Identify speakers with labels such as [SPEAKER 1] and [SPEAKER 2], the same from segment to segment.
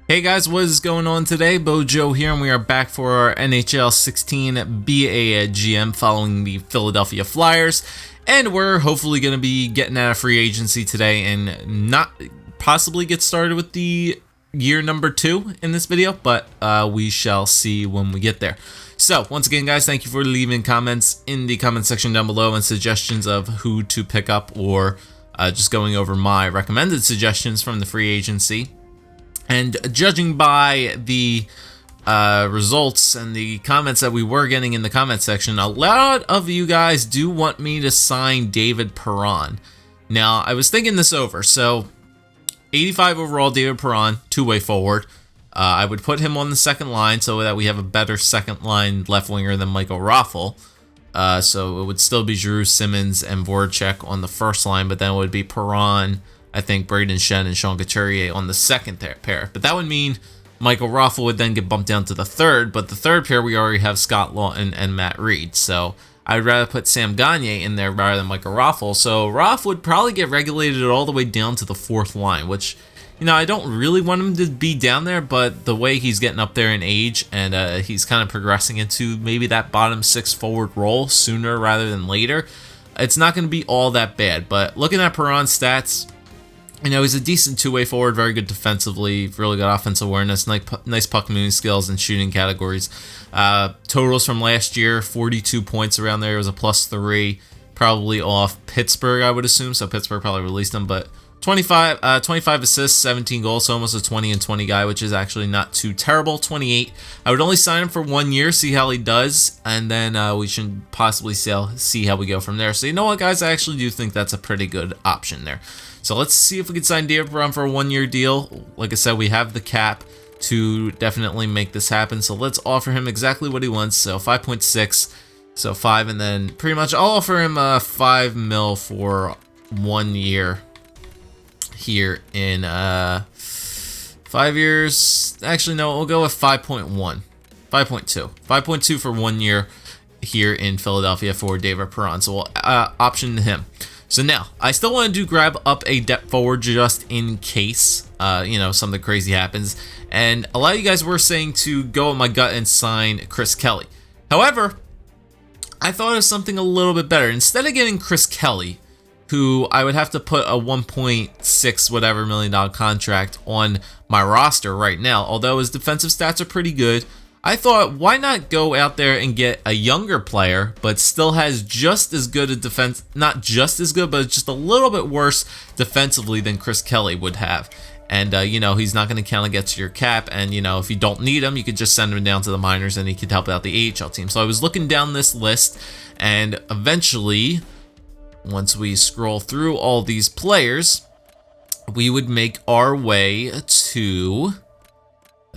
[SPEAKER 1] Hey guys, what is going on today? Bojo here, and we are back for our NHL 16 BA GM following the Philadelphia Flyers. And we're hopefully going to be getting out of free agency today and not possibly get started with the year number 2 in this video, but we shall see when we get there. So, once again, guys, thank you for leaving comments in the comment section down below and suggestions of who to pick up or just going over my recommended suggestions from the free agency. And judging by the results and the comments that we were getting in the comment section, a lot of you guys do want me to sign David Perron. Now, I was thinking this over. So, 85 overall David Perron, two-way forward. I would put him on the second line so that we have a better second line left winger than Michael Raffl. So it would still be Drew Simmons and Voracek on the first line, but then it would be Perron, I think Braden Shen and Sean Couturier on the second pair. But that would mean Michael Raffl would then get bumped down to the third. But the third pair, we already have Scott Lawton and Matt Reed. So I'd rather put Sam Gagner in there rather than Michael Raffl. So Raffl would probably get regulated all the way down to the fourth line, which, you know, I don't really want him to be down there. But the way he's getting up there in age and he's kind of progressing into maybe that bottom six forward role sooner rather than later, it's not going to be all that bad. But looking at Perron's stats, you know, he's a decent two-way forward, very good defensively, really good offensive awareness, nice puck moving skills and shooting categories. Totals from last year, 42 points around there. It was a +3, probably off Pittsburgh, I would assume. So Pittsburgh probably released him, but 25 assists, 17 goals, so almost a 20 and 20 guy, which is actually not too terrible. 28. I would only sign him for 1 year, see how he does, and then we should possibly see how we go from there. So you know what, guys? I actually do think that's a pretty good option there. So let's see if we can sign David Perron for a 1-year deal. Like I said, we have the cap to definitely make this happen. So let's offer him exactly what he wants. So 5.6, so 5, and then pretty much I'll offer him $5 million for 1 year here in 5 years. Actually, no, we'll go with 5.1, 5.2, 5.2 for 1 year here in Philadelphia for David Perron. So we'll option him. So now, I still want to grab up a depth forward just in case, you know, something crazy happens. And a lot of you guys were saying to go with my gut and sign Chris Kelly. However, I thought of something a little bit better. Instead of getting Chris Kelly, who I would have to put a $1.6 whatever million contract on my roster right now, although his defensive stats are pretty good, I thought, why not go out there and get a younger player, but still has just as good a defense, not just as good, but just a little bit worse defensively than Chris Kelly would have. And, you know, he's not going to count against your cap. And, you know, if you don't need him, you could just send him down to the minors and he could help out the AHL team. So I was looking down this list, and eventually, once we scroll through all these players, we would make our way to...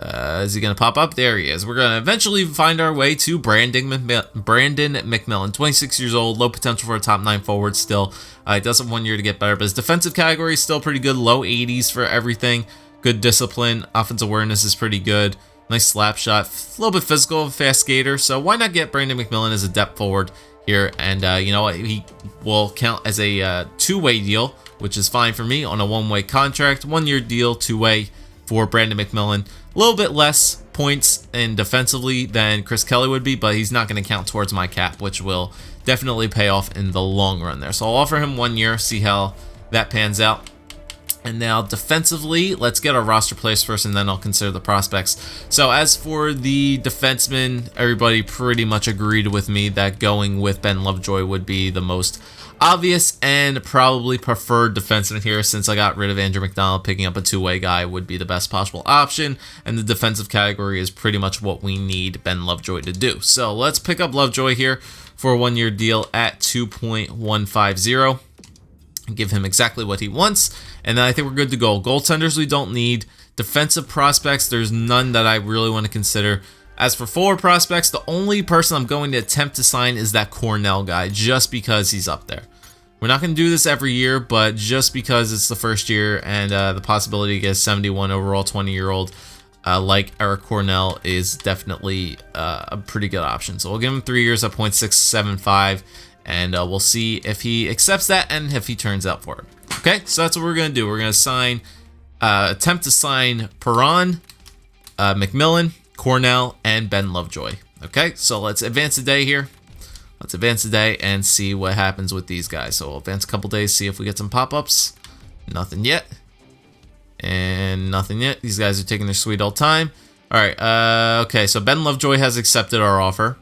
[SPEAKER 1] is he going to pop up? There he is. We're going to eventually find our way to Brandon McMillan, 26 years old, low potential for a top 9 forward still. He does have 1 year to get better, but his defensive category is still pretty good, low 80s for everything. Good discipline, offensive awareness is pretty good. Nice slap shot, a little bit physical, fast skater. So why not get Brandon McMillan as a depth forward here? And you know what? He will count as a two-way deal, which is fine for me on a one-way contract. 1 year deal, two-way for Brandon McMillan. A little bit less points in defensively than Chris Kelly would be, but he's not going to count towards my cap, which will definitely pay off in the long run there. So I'll offer him 1 year, see how that pans out. And now defensively, let's get our roster players first, and then I'll consider the prospects. So as for the defensemen, everybody pretty much agreed with me that going with Ben Lovejoy would be the most obvious and probably preferred defenseman here, since I got rid of Andrew McDonald. Picking up a two-way guy would be the best possible option, and the defensive category is pretty much what we need Ben Lovejoy to do. So let's pick up Lovejoy here for a 1 year deal at 2.150. Give him exactly what he wants, and then I think we're good to go. Goaltenders we don't need. Defensive prospects, there's none that I really want to consider. As for forward prospects, the only person I'm going to attempt to sign is that Cornell guy, just because he's up there. We're not going to do this every year, but just because it's the first year and the possibility to get a 71 overall 20-year-old like Eric Cornell is definitely a pretty good option. So we'll give him 3 years at .675, and we'll see if he accepts that and if he turns out for it. Okay, so that's what we're going to do. We're going to attempt to sign Perron McMillan, Cornell, and Ben Lovejoy. Okay, so let's advance the day here. Let's advance the day and see what happens with these guys. So we'll advance a couple days, see if we get some pop-ups. Nothing yet. And nothing yet. These guys are taking their sweet old time. All right, okay, so Ben Lovejoy has accepted our offer.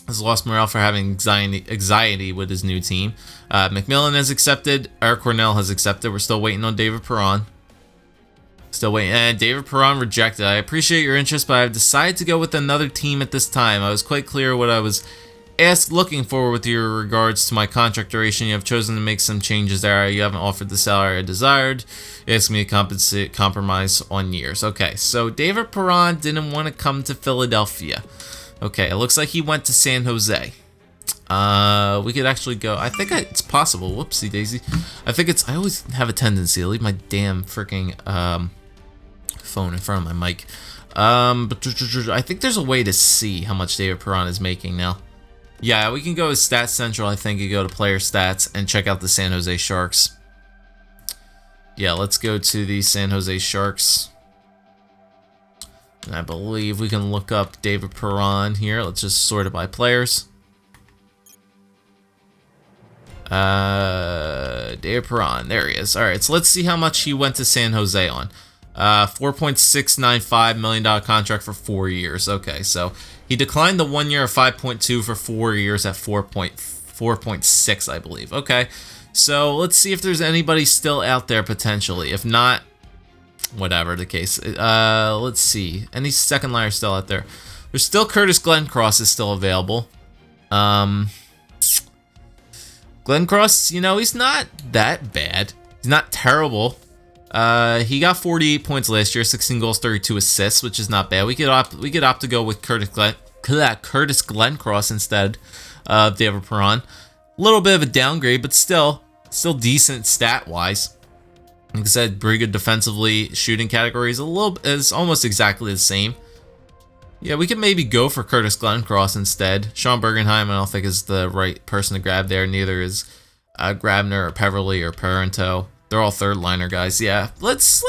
[SPEAKER 1] Has lost morale for having anxiety with his new team. McMillan has accepted. Eric Cornell has accepted. We're still waiting on David Perron. Still waiting. And David Perron rejected. I appreciate your interest, but I've decided to go with another team at this time. I was quite clear what I was looking for with your regards to my contract duration. You have chosen to make some changes there. You haven't offered the salary I desired. You asked me to compromise on years. Okay, so David Perron didn't want to come to Philadelphia. Okay, it looks like he went to San Jose. We could actually go. I think it's possible. Whoopsie daisy. I always have a tendency to leave my damn freaking phone in front of my mic. But I think there's a way to see how much David Perron is making now. Yeah, we can go to Stats Central. I think you go to Player Stats and check out the San Jose Sharks. Yeah, let's go to the San Jose Sharks. And I believe we can look up David Perron here. Let's just sort it by players. David Perron, there he is. All right, so let's see how much he went to San Jose on. $4.695 million contract for 4 years. Okay, so he declined the 1 year of 5.2 for 4 years at 4.6, I believe. Okay, so let's see if there's anybody still out there potentially. If not, whatever the case. Let's see. Any second liner still out there? There's still Curtis Glencross is still available. Glencross, you know, he's not that bad. He's not terrible. He got 48 points last year, 16 goals, 32 assists, which is not bad. We could opt to go with Curtis Glencross instead of David Perron. A little bit of a downgrade, but still decent stat wise. Like I said, pretty good defensively. Shooting category is almost exactly the same. Yeah, we could maybe go for Curtis Glencross instead. Sean Bergenheim, I don't think is the right person to grab there. Neither is Grabner or Peverly or Parento. They're all third liner guys. Yeah, let's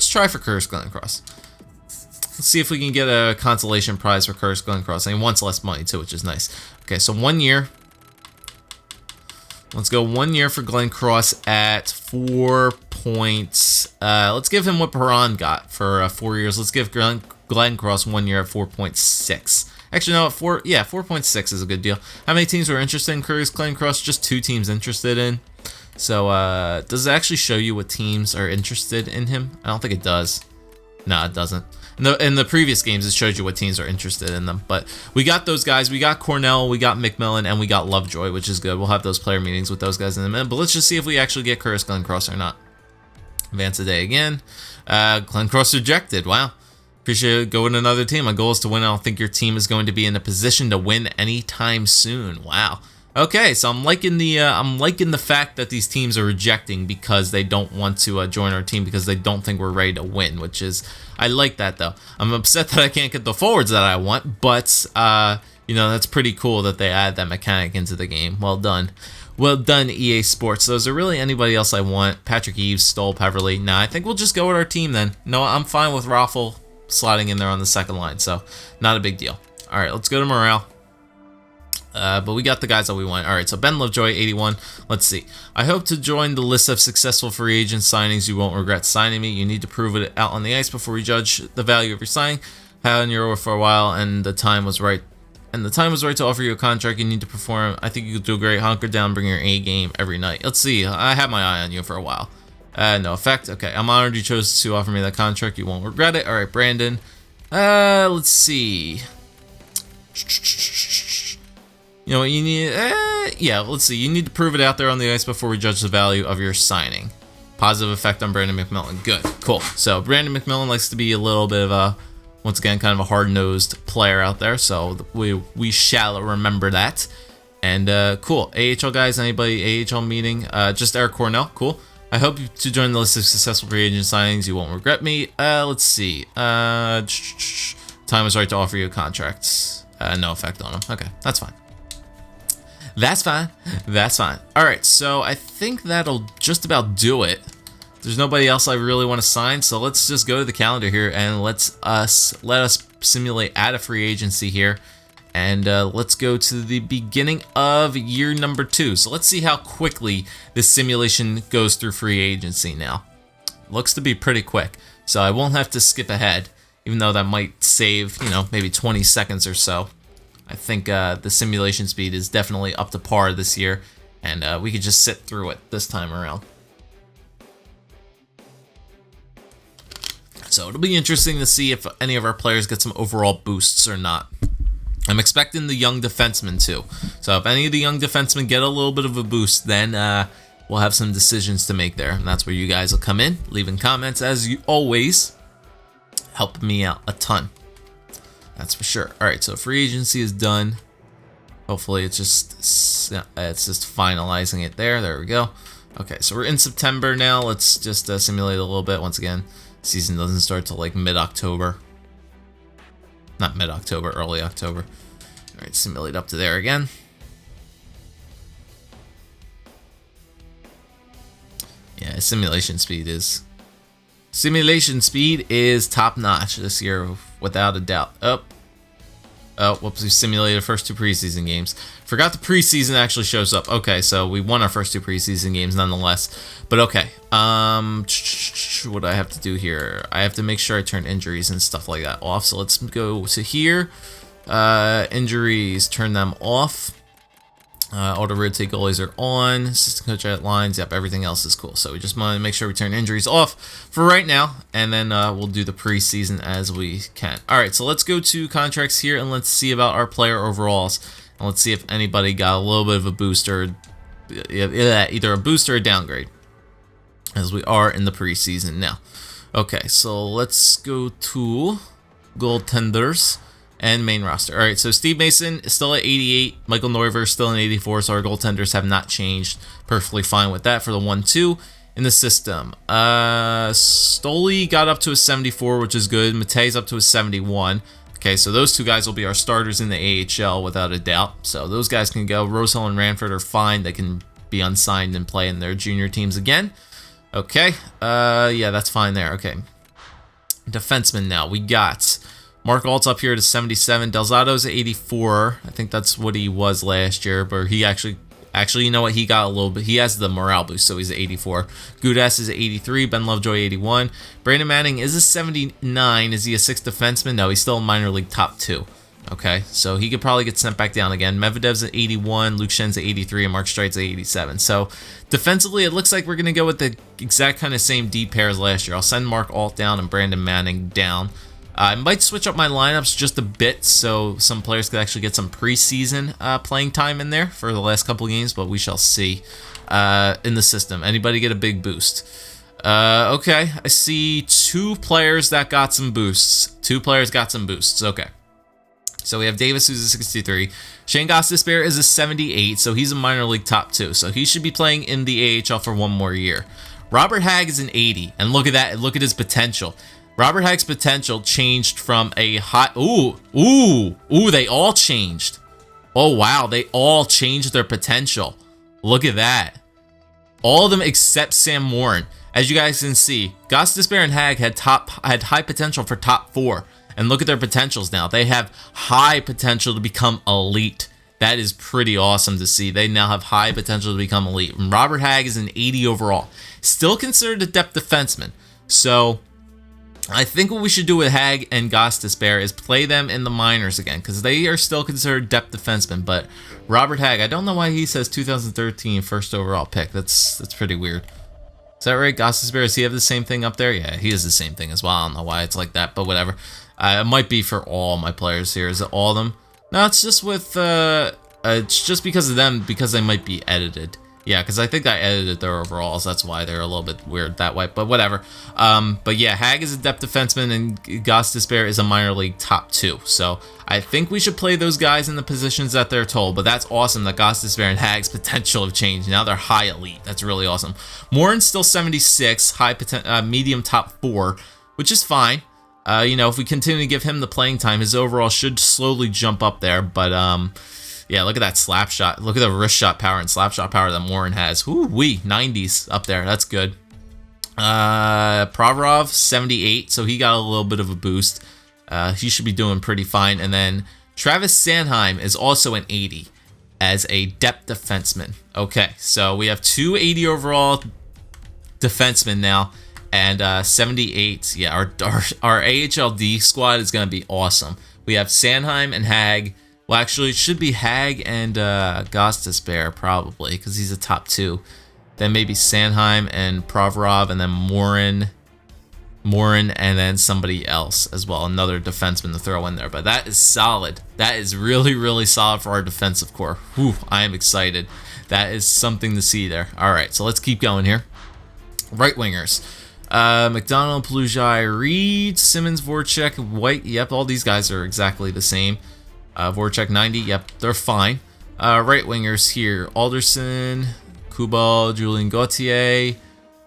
[SPEAKER 1] try for Curtis Glencross. Let's see if we can get a consolation prize for Curtis Glencross. And he wants less money too, which is nice. Okay, so 1 year. Let's go 1 year for Glencross at 4 points. Let's give him what Perron got for 4 years. Let's give Glencross 1 year at 4.6. Actually, no, 4.6 is a good deal. How many teams were interested in Curtis Glencross? Just 2 teams interested in. So, does it actually show you what teams are interested in him? I don't think it does. No, it doesn't. In the previous games, it showed you what teams are interested in them. But we got those guys. We got Cornell, we got McMillan, and we got Lovejoy, which is good. We'll have those player meetings with those guys in a minute. But let's just see if we actually get Curtis Glencross or not. Advance the day again. Glencross rejected. Wow. Appreciate it. Go with another team. My goal is to win. I don't think your team is going to be in a position to win anytime soon. Wow. Okay, so I'm liking the fact that these teams are rejecting because they don't want to join our team because they don't think we're ready to win, which is, I like that though. I'm upset that I can't get the forwards that I want, but you know, that's pretty cool that they add that mechanic into the game. Well done. Well done, EA Sports. So is there really anybody else I want? Patrick Eves, Stoll, Peverly? Nah, I think we'll just go with our team then. No, I'm fine with Raffle sliding in there on the second line, so not a big deal. All right, let's go to morale. But we got the guys that we want. All right, so Ben Lovejoy, 81. Let's see. I hope to join the list of successful free agent signings. You won't regret signing me. You need to prove it out on the ice before we judge the value of your signing. Had on your for a while, and the time was right. And the time was right to offer you a contract. You need to perform. I think you could do great. Hunker down, bring your A game every night. Let's see. I had my eye on you for a while. No effect. Okay, I'm honored you chose to offer me that contract. You won't regret it. All right, Brandon. Let's see. You know what you need? Yeah, let's see. You need to prove it out there on the ice before we judge the value of your signing. Positive effect on Brandon McMillan. Good. Cool. So Brandon McMillan likes to be a little bit of a, once again, kind of a hard-nosed player out there. So we shall remember that. And cool. AHL guys, anybody AHL meeting? Just Eric Cornell. Cool. I hope to join the list of successful free agent signings. You won't regret me. Let's see. Time is right to offer you a contract. No effect on him. Okay, that's fine. That's fine. That's fine. All right, so I think that'll just about do it There's nobody else I really want to sign, so let's just go to the calendar here and let us simulate at a free agency here. And let's go to the beginning of year number 2. So let's see how quickly this simulation goes through free agency now. Looks to be pretty quick, so I won't have to skip ahead, even though that might save, you know, maybe 20 seconds or so. I think the simulation speed is definitely up to par this year, and we could just sit through it this time around. So it'll be interesting to see if any of our players get some overall boosts or not. I'm expecting the young defensemen too. So if any of the young defensemen get a little bit of a boost, then we'll have some decisions to make there. And that's where you guys will come in, leaving comments as you always. Help me out a ton. That's for sure. All right, so free agency is done. Hopefully it's just finalizing it there. There we go. Okay, so we're in September now. Let's just simulate a little bit once again. Season doesn't start till like mid-October. Not mid-October, early October. All right, simulate up to there again. Yeah, simulation speed is top notch this year, without a doubt. Oh, whoops, we simulated first 2 preseason games. Forgot the preseason actually shows up. Okay, so we won our first 2 preseason games nonetheless. But okay, what do I have to do here? I have to make sure I turn injuries and stuff like that off. So let's go to here. Injuries, turn them off. Auto rotate goalies are on. Assistant coach at lines. Yep, everything else is cool. So we just want to make sure we turn injuries off for right now, and then we'll do the preseason as we can. All right, so let's go to contracts here, and let's see about our player overalls, and let's see if anybody got a little bit of a boost or either a boost or a downgrade, as we are in the preseason now. Okay, so let's go to goaltenders and main roster. All right, so Steve Mason is still at 88. Michael Neuver is still in 84, so our goaltenders have not changed. Perfectly fine with that for the 1-2 in the system. Stoli got up to a 74, which is good. Matei's up to a 71. Okay, so those 2 guys will be our starters in the AHL without a doubt. So those guys can go. Rosehill and Ranford are fine. They can be unsigned and play in their junior teams again. Okay, yeah, that's fine there. Okay, defensemen now. We got Mark Alt's up here to 77. Delzato's at 84. I think that's what he was last year, but he actually, you know what? He got a little bit. He has the morale boost, so he's at 84. Gudas is at 83. Ben Lovejoy, 81. Brandon Manning is a 79. Is he a 6th defenseman? No, he's still in minor league top 2. Okay, so he could probably get sent back down again. Medvedev's at 81. Luke Shen's at 83. And Mark Streit's at 87. So defensively, it looks like we're going to go with the exact kind of same D pairs last year. I'll send Mark Alt down and Brandon Manning down. I might switch up my lineups just a bit so some players could actually get some preseason playing time in there for the last couple games, but we shall see in the system. Anybody get a big boost? Okay, I see 2 players that got some boosts. 2 players got some boosts. Okay. So we have Davis, who's a 63. Shane Gostisbehere is a 78, so he's a minor league top 2. So he should be playing in the AHL for 1 more year. Robert Hagg is an 80, and look at that. Look at his potential. Robert Hagg's potential changed from a high... Ooh, they all changed. Oh, wow, they all changed their potential. Look at that. All of them except Sam Morin. As you guys can see, Gostisbehere and Hagg had high potential for top 4. And look at their potentials now. They have high potential to become elite. That is pretty awesome to see. They now have high potential to become elite. And Robert Hagg is an 80 overall. Still considered a depth defenseman. So I think what we should do with Hagg and Gostisbehere is play them in the minors again, because they are still considered depth defensemen. But Robert Hagg, I don't know why he says 2013 first overall pick. That's pretty weird. Is that right? Gostisbehere, does he have the same thing up there? Yeah, he has the same thing as well. I don't know why it's like that, but whatever. It might be for all my players here. Is it all of them? No, it's just with it's just because of them, because they might be edited. Yeah, because I think I edited their overalls. That's why they're a little bit weird that way, but whatever. But yeah, Hagg is a depth defenseman and Gostisbehere is a minor league top 2. So I think we should play those guys in the positions that they're told. But that's awesome that Gostisbehere and Hagg's potential have changed. Now they're high elite. That's really awesome. Morin's still 76, medium top 4, which is fine. You know, if we continue to give him the playing time, his overall should slowly jump up there. But yeah, look at that slap shot. Look at the wrist shot power and slap shot power that Morin has. Ooh-wee, 90s up there. That's good. Provorov 78, so he got a little bit of a boost. He should be doing pretty fine. And then Travis Sanheim is also an 80 as a depth defenseman. Okay, so we have 280 overall defensemen now, and 78. Yeah, our AHLD squad is gonna be awesome. We have Sanheim and Hag. Well, actually, it should be Hag and Gostisbehere probably, because he's a top 2. Then maybe Sanheim and Provorov, and then Morin, and then somebody else as well, another defenseman to throw in there. But that is solid. That is really, really solid for our defensive core. Whew, I am excited. That is something to see there. All right, so let's keep going here. Right wingers. McDonald, Pelujai, Reed, Simmons, Voracek, White. Yep, all these guys are exactly the same. Voracek 90. Yep, they're fine. Right wingers here. Alderson, Kubal, Julien Gauthier.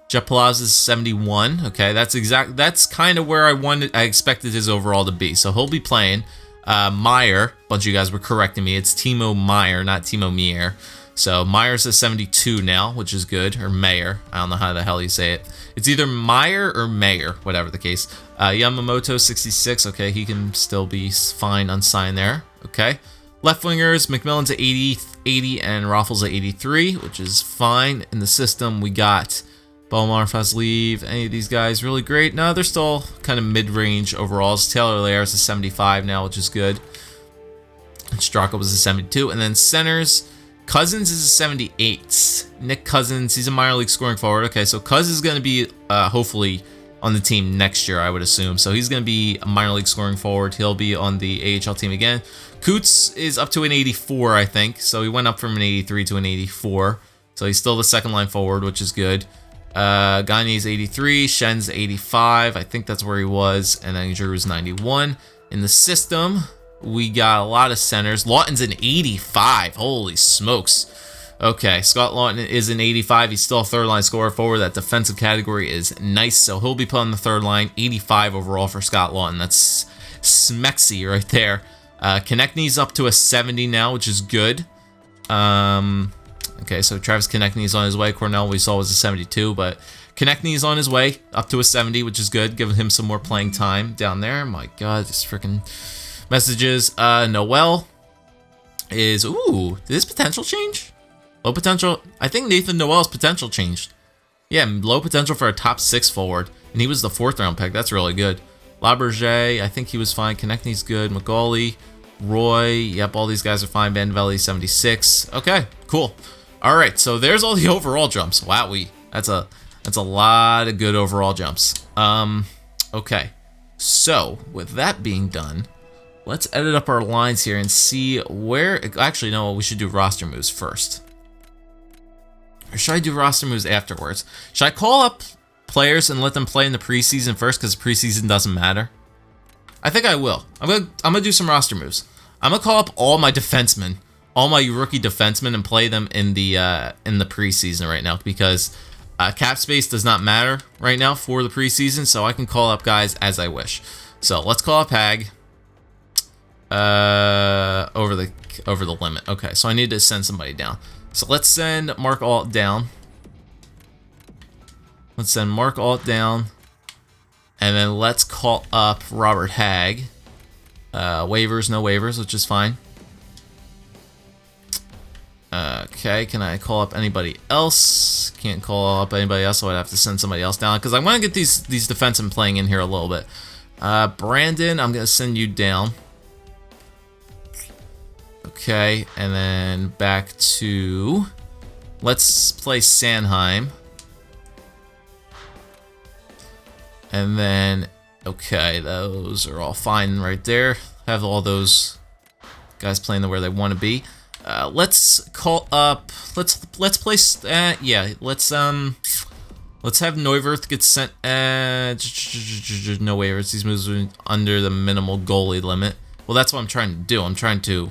[SPEAKER 1] Jeff Palaz is 71. Okay, that's kind of where I expected his overall to be. So he'll be playing. Meyer, a bunch of you guys were correcting me. It's Timo Meyer, not Timo Meier. So Meyer's a 72 now, which is good. Or Mayer. I don't know how the hell you say it. It's either Meyer or Mayer, whatever the case. Yamamoto 66. Okay, he can still be fine unsigned there. Okay. Left wingers, McMillan's at 80, and Raffles at 83, which is fine. In the system, we got Belmar, Fazleave, any of these guys really great? No, they're still kind of mid-range overalls. Taylor Lairs is 75 now, which is good. Straka was a 72. And then centers, Cousins is a 78. Nick Cousins, he's a minor league scoring forward. Okay, so Cousins is going to be hopefully on the team next year, I would assume. So he's going to be a minor league scoring forward. He'll be on the AHL team again. Coots is up to an 84, I think. So he went up from an 83 to an 84. So he's still the second line forward, which is good. Gagne's 83, Shen's 85. I think that's where he was. And then Giroux's 91. In the system, we got a lot of centers. Lawton's an 85. Holy smokes. Okay, Scott Lawton is an 85. He's still a third line scorer forward. That defensive category is nice. So he'll be playing the third line. 85 overall for Scott Lawton. That's smexy right there. Konechny's up to a 70 now, which is good. Okay, so Travis Konechny's on his way. Cornell we saw was a 72, but Konechny's on his way up to a 70, which is good, giving him some more playing time down there. My God, this freaking messages. Noel is, ooh, did his potential change? Low potential. I think Nathan Noel's potential changed. Yeah, low potential for a top 6 forward, and he was the 4th round pick. That's really good. Laberge, I think he was fine. Konechny's good. McGauley, Roy, yep, all these guys are fine. Bandelli 76. Okay, cool. All right, so there's all the overall jumps. Wow, that's a lot of good overall jumps. Okay, so with that being done, let's edit up our lines here and see where. Actually, no, we should do roster moves first. Or should I do roster moves afterwards? Should I call up players and let them play in the preseason first because preseason doesn't matter? I think I will. I'm gonna do some roster moves. I'm gonna call up all my defensemen, all my rookie defensemen, and play them in the preseason right now because cap space does not matter right now for the preseason, so I can call up guys as I wish. So let's call up Hag over the limit. Okay, so I need to send somebody down. So let's send Mark Alt down. Let's send Mark Alt down. And then let's call up Robert Hag. Waivers, no waivers, which is fine. Okay, can I call up anybody else? Can't call up anybody else, so I'd have to send somebody else down. Because I want to get these defensemen playing in here a little bit. Brandon, I'm going to send you down. Okay, and then back to, let's play Sanheim. And then, okay, those are all fine right there. Have all those guys playing where they want to be. Let's call up, let's place, yeah, let's have Neuwirth get sent, no waivers, these moves are under the minimal goalie limit. Well, that's what I'm trying to do. I'm trying to,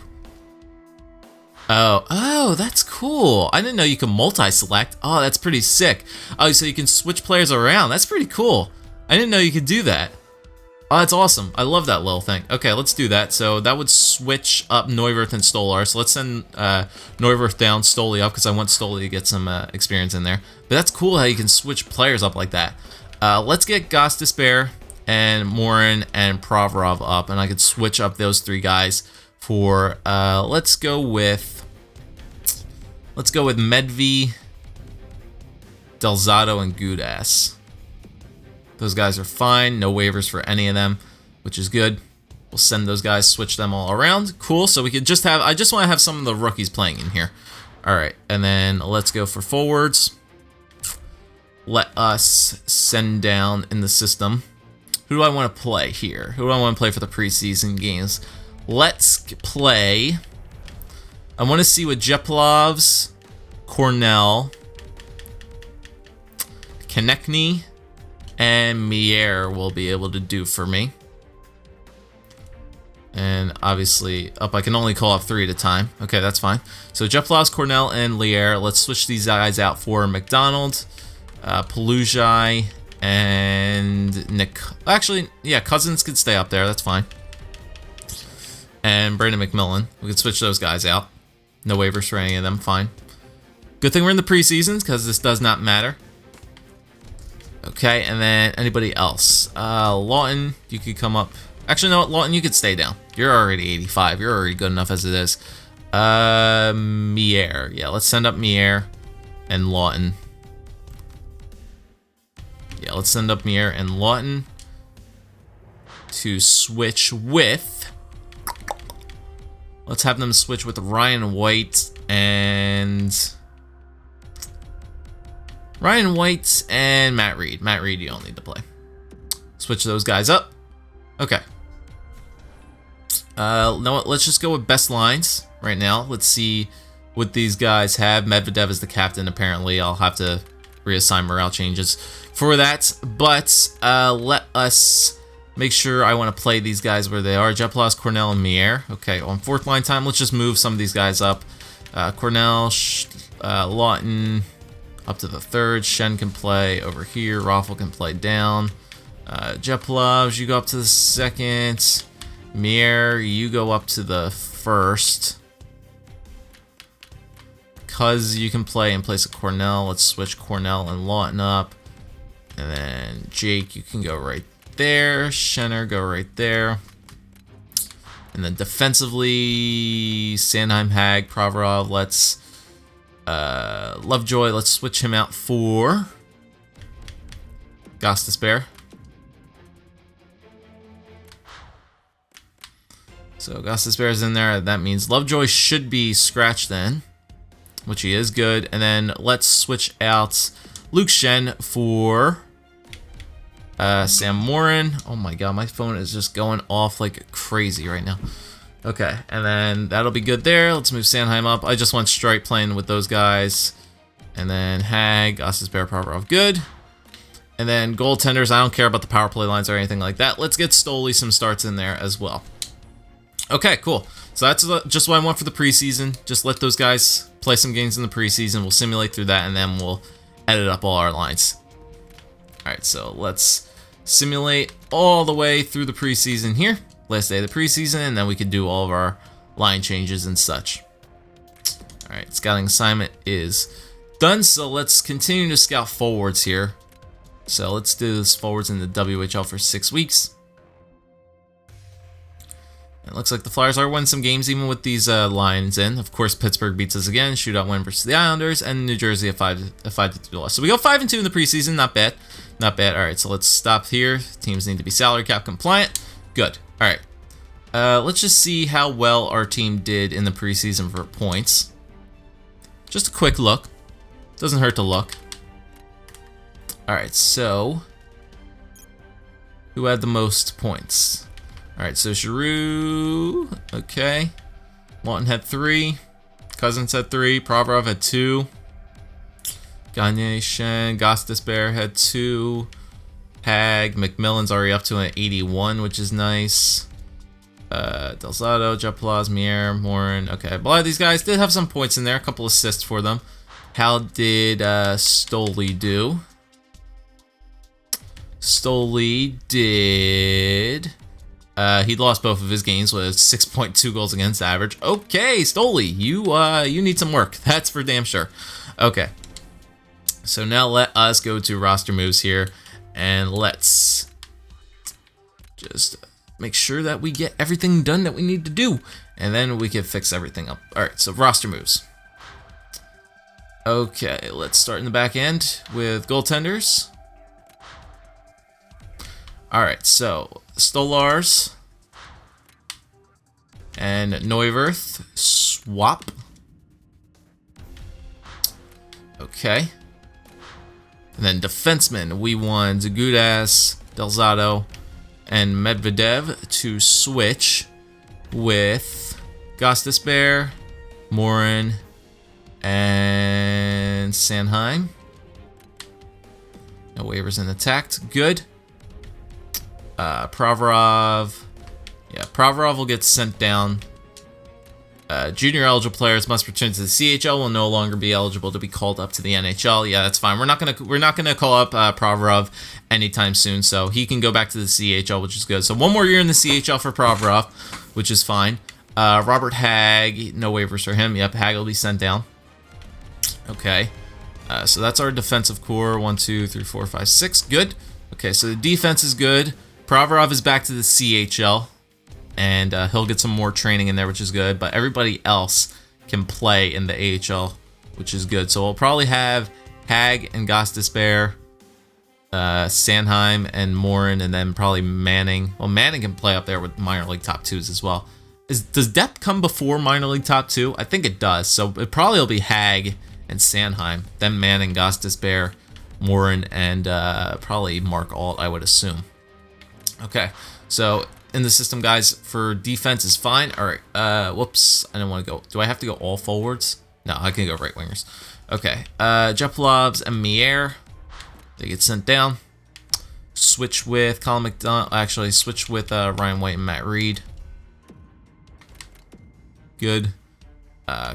[SPEAKER 1] oh, that's cool. I didn't know you could multi-select. Oh, that's pretty sick. Oh, so you can switch players around. That's pretty cool. I didn't know you could do that. Oh, that's awesome. I love that little thing. Okay, let's do that. So that would switch up Neuwirth and Stolar. So let's send Neuwirth down, Stoli up, because I want Stoli to get some experience in there. But that's cool how you can switch players up like that. Let's get Goss Despair and Morin and Provorov up, and I could switch up those 3 guys for, let's go with Medvi, Delzato, and Gudas. Those guys are fine. No waivers for any of them, which is good. We'll send those guys, switch them all around. Cool. So we could just have, I just want to have some of the rookies playing in here. All right. And then let's go for forwards. Let us send down in the system. Who do I want to play here? Who do I want to play for the preseason games? Let's play. I want to see what Jeplovs, Cornell, Konechny, and Mier will be able to do for me. And obviously, I can only call up 3 at a time. Okay, that's fine. So Jeplovs, Cornell, and Lier. Let's switch these guys out for McDonald, Pelujai, and Nick. Actually, yeah, Cousins could stay up there. That's fine. And Brandon McMillan. We could switch those guys out. No waivers for any of them. Fine. Good thing we're in the preseasons, because this does not matter. Okay, and then anybody else? Lawton, you could come up. Actually, no, Lawton, you could stay down. You're already 85. You're already good enough as it is. Mier. Yeah, let's send up Mier and Lawton. Yeah, let's send up Mier and Lawton to switch with. Let's have them switch with Ryan White and Matt Reed. Matt Reed, you don't need to play. Switch those guys up. Okay. Know what? Let's just go with best lines right now. Let's see what these guys have. Medvedev is the captain, apparently. I'll have to reassign morale changes for that. But let us make sure I want to play these guys where they are. Jeplos, Cornell, and Mier. Okay, on 4th line time, let's just move some of these guys up. Cornell, Lawton, up to the 3rd. Shen can play over here. Raffle can play down. Jeplovs, you go up to the 2nd. Mier, you go up to the 1st. Cuz you can play in place of Cornell. Let's switch Cornell and Lawton up. And then Jake, you can go right there. Shenner, go right there. And then defensively, Sandheim, Hag, Provorov, let's Lovejoy, let's switch him out for Goss Despair. So Goss Despair is in there. That means Lovejoy should be scratched then, which he is. Good. And then let's switch out Luke Shen for Sam Morin. Oh my god, my phone is just going off like crazy right now. Okay, and then that'll be good there. Let's move Sandheim up. I just want Stripe playing with those guys. And then Hag, Goss Despair, Provorov, good. And then goaltenders, I don't care about the power play lines or anything like that. Let's get Stoli some starts in there as well. Okay, cool. So that's just what I want for the preseason. Just let those guys play some games in the preseason. We'll simulate through that, and then we'll edit up all our lines. All right, so let's simulate all the way through the preseason here. Last day of the preseason, and then we could do all of our line changes and such. All right, scouting assignment is done, so let's continue to scout forwards here. So let's do this forwards in the WHL for 6 weeks. It looks like the Flyers are winning some games even with these lines in. Of course, Pittsburgh beats us again, shootout win versus the Islanders, and New Jersey a 5-3 loss. So we go 5-2 in the preseason, not bad. Not bad. All right, so let's stop here. Teams need to be salary cap compliant. Good. All right. Let's just see how well our team did in the preseason for points. Just a quick look. Doesn't hurt to look. All right, so who had the most points? All right, so Giroux, okay. Lawton had 3. Cousins had 3. Provorov had 2. Gagne, Shen, Goss Despair had 2. Hag, McMillan's already up to an 81, which is nice. Delzato, Jeplos, Mier, Morin. Okay, but a lot of these guys did have some points in there. A couple assists for them. How did Stoli do? Stoli did... he lost both of his games with 6.2 goals against average. Okay, Stoli, you need some work. That's for damn sure. Okay. So now let us go to roster moves here, and let's just make sure that we get everything done that we need to do, and then we can fix everything up. All right, so roster moves. Okay, let's start in the back end with goaltenders. All right, so Stolars and Neuwirth swap. Okay. And then defensemen, we want Zagudas, Delzato, and Medvedev to switch with Gostisbehere, Morin, and Sanheim. No waivers in attacked. Good. Provorov. Yeah, Provorov will get sent down. Junior eligible players must return to the CHL. Will no longer be eligible to be called up to the NHL. Yeah, that's fine. We're not gonna call up Provorov anytime soon, so he can go back to the CHL, which is good. So one more year in the CHL for Provorov, which is fine. Robert Hag, no waivers for him. Yep, Hag will be sent down. Okay, so that's our defensive core. 1, 2, 3, 4, 5, 6. Good. Okay, so the defense is good. Provorov is back to the CHL. And he'll get some more training in there, which is good. But everybody else can play in the AHL, which is good. So we'll probably have Hag and Gostisbehere, Sanheim and Morin, and then probably Manning. Well, Manning can play up there with minor league top 2s as well. Does depth come before minor league top 2? I think it does. So it probably will be Hag and Sanheim, then Manning, Gostisbehere, Morin, and probably Mark Alt, I would assume. Okay, so in the system, guys, for defense is fine. All right, whoops, I didn't want to go. Do I have to go all forwards? No, I can go right wingers. Okay, Jeplovs and Mier, they get sent down. Switch with Colin McDonald. Actually, switch with Ryan White and Matt Reed. Good.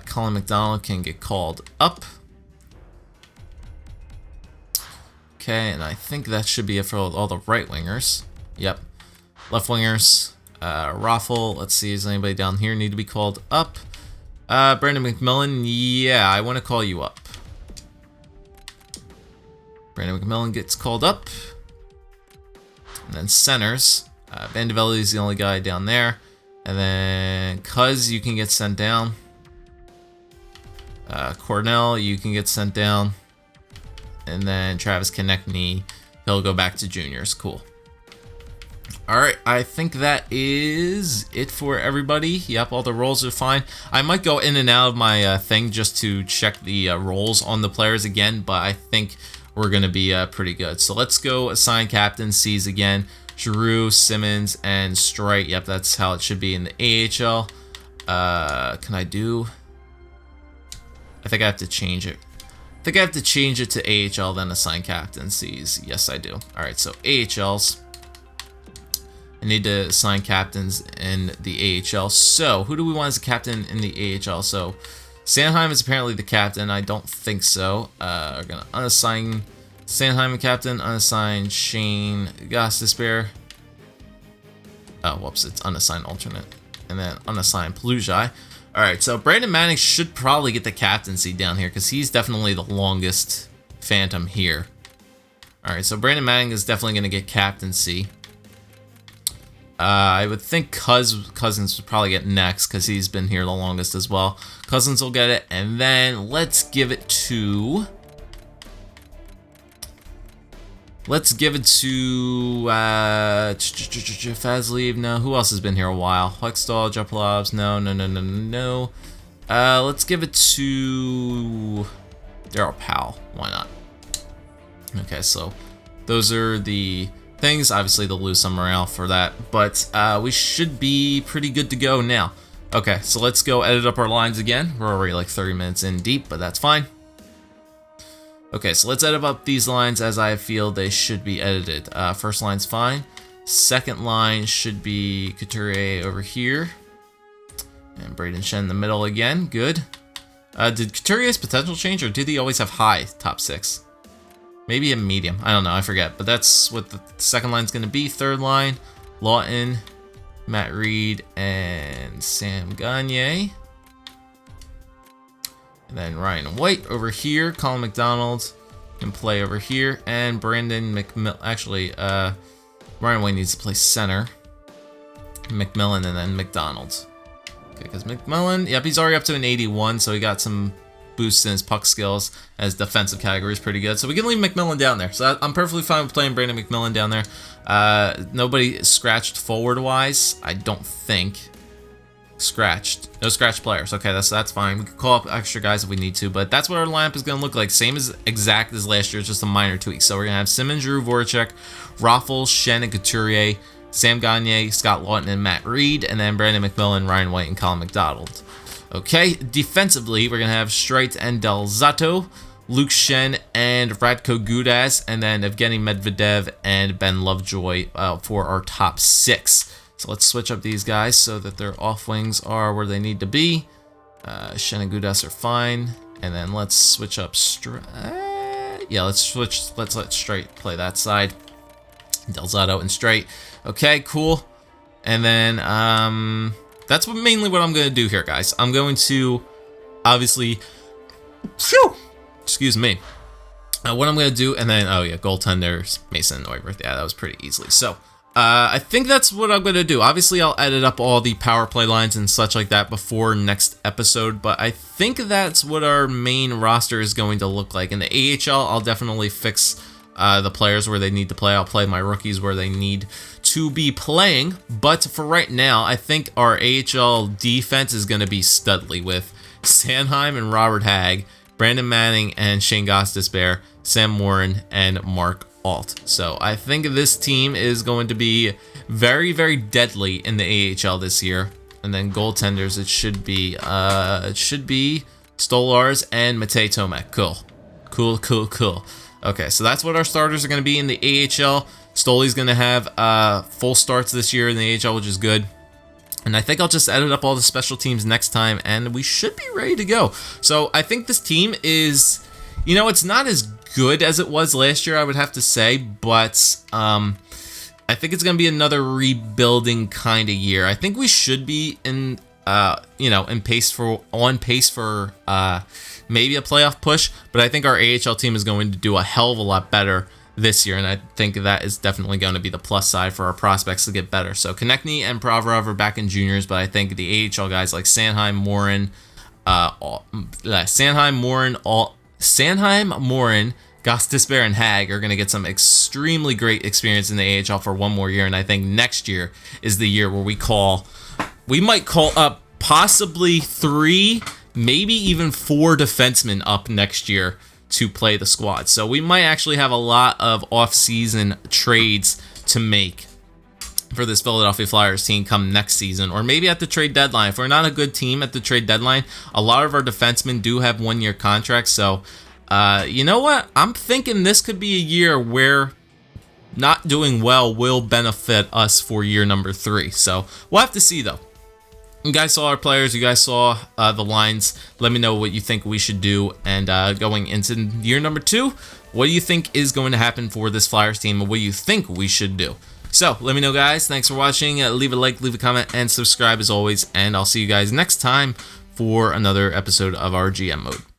[SPEAKER 1] Colin McDonald can get called up. Okay, and I think that should be it for all the right wingers. Yep. Left wingers, Raffle, let's see, is anybody down here need to be called up? Brandon McMillan, yeah, I want to call you up. Brandon McMillan gets called up. And then centers, Vandevelli is the only guy down there. And then Cuz, you can get sent down. Cornell, you can get sent down. And then Travis Konechny, he'll go back to juniors, cool. Alright, I think that is it for everybody. Yep, all the roles are fine. I might go in and out of my thing just to check the roles on the players again, but I think we're going to be pretty good. So let's go assign captaincies again. Giroux, Simmons, and Strite. Yep, that's how it should be in the AHL. Can I do... I think I have to change it. I think I have to change it to AHL, then assign captaincies. Yes, I do. Alright, so AHLs. I need to assign captains in the AHL. So, who do we want as a captain in the AHL? So, Sanheim is apparently the captain. I don't think so. We're going to unassign Sanheim a captain, unassign Shane Gostisbehere. Oh, whoops, it's unassigned alternate. And then unassign Pelujai. Alright, so Brandon Manning should probably get the captaincy down here because he's definitely the longest Phantom here. Alright, so Brandon Manning is definitely going to get captaincy. I would think Cousins would probably get next because he's been here the longest as well. Cousins will get it, and then let's give it to... Fazleev, no. Who else has been here a while? Hextall, Jeplovs, no. Let's give it to Daryl Powell. Why not? Okay, so those are the things. Obviously, they'll lose some morale for that, but we should be pretty good to go now. Okay, so let's go edit up our lines again. We're already like 30 minutes in deep, but that's fine. Okay, so let's edit up these lines as I feel they should be edited. First line's fine. Second line should be Couturier over here. And Braden Shen in the middle again. Good. Did Couturier's potential change, or did he always have high top 6? Maybe a medium. I don't know. I forget. But that's what the second line's going to be. Third line, Lawton, Matt Reed, and Sam Gagne. And then Ryan White over here. Colin McDonald can play over here. And Brandon McMillan. Actually, Ryan White needs to play center. McMillan and then McDonald. Okay, because McMillan, yep, he's already up to an 81, so he got some boosts in his puck skills. As defensive category is pretty good. So we can leave McMillan down there. So I'm perfectly fine with playing Brandon McMillan down there. Nobody scratched forward-wise, I don't think. No scratched players. Okay, that's fine. We can call up extra guys if we need to, but that's what our lineup is going to look like. Same as exact as last year, just a minor tweak. So we're going to have Simmons, Drew, Voracek, Raffles, Shen, and Couturier, Sam Gagne, Scott Lawton, and Matt Reed, and then Brandon McMillan, Ryan White, and Colin McDonald. Okay, defensively, we're going to have Streit and Del Zotto, Luke Shen, and Radko Gudas, and then Evgeny Medvedev and Ben Lovejoy for our top 6. So let's switch up these guys so that their off wings are where they need to be. Shen and Gudas are fine. And then let's switch up let's let Streit play that side. Del Zotto and Streit. Okay, cool. And then that's mainly what I'm going to do here, guys. I'm going to obviously... excuse me. What I'm going to do, and then, oh yeah, goaltenders, Mason Neuwirth. Yeah, that was pretty easily. So, I think that's what I'm going to do. Obviously, I'll edit up all the power play lines and such like that before next episode, but I think that's what our main roster is going to look like. In the AHL, I'll definitely fix the players where they need to play. I'll play my rookies where they need to be playing, but for right now, I think our AHL defense is going to be studly with Sanheim and Robert Hagg, Brandon Manning and Shane Gostisbehere, Sam Morin, and Mark Alt. So I think this team is going to be very, very deadly in the AHL this year. And then goaltenders, it should be Stolars and Matej Tomek. Cool. Okay, so that's what our starters are going to be in the AHL. Stoley's going to have full starts this year in the AHL, which is good. And I think I'll just edit up all the special teams next time, and we should be ready to go. So I think this team is, it's not as good as it was last year, I would have to say, but I think it's going to be another rebuilding kind of year. I think we should be on pace for maybe a playoff push, but I think our AHL team is going to do a hell of a lot better this year, and I think that is definitely going to be the plus side for our prospects to get better. So Konechny and Provorov are back in juniors, but I think the AHL guys like Sanheim, Morin, Gostisbehere, and Hagg are going to get some extremely great experience in the AHL for one more year, and I think next year is the year where we might call up possibly 3, maybe even 4 defensemen up next year to play the squad. So we might actually have a lot of off-season trades to make for this Philadelphia Flyers team come next season, or maybe at the trade deadline. If we're not a good team at the trade deadline, a lot of our defensemen do have one-year contracts. So, you know what? I'm thinking this could be a year where not doing well will benefit us for year number 3. So we'll have to see, though. You guys saw our players. You guys saw the lines. Let me know what you think we should do. And going into year number 2, what do you think is going to happen for this Flyers team, and what do you think we should do? So let me know, guys. Thanks for watching. Leave a like, leave a comment, and subscribe as always. And I'll see you guys next time for another episode of our GM mode.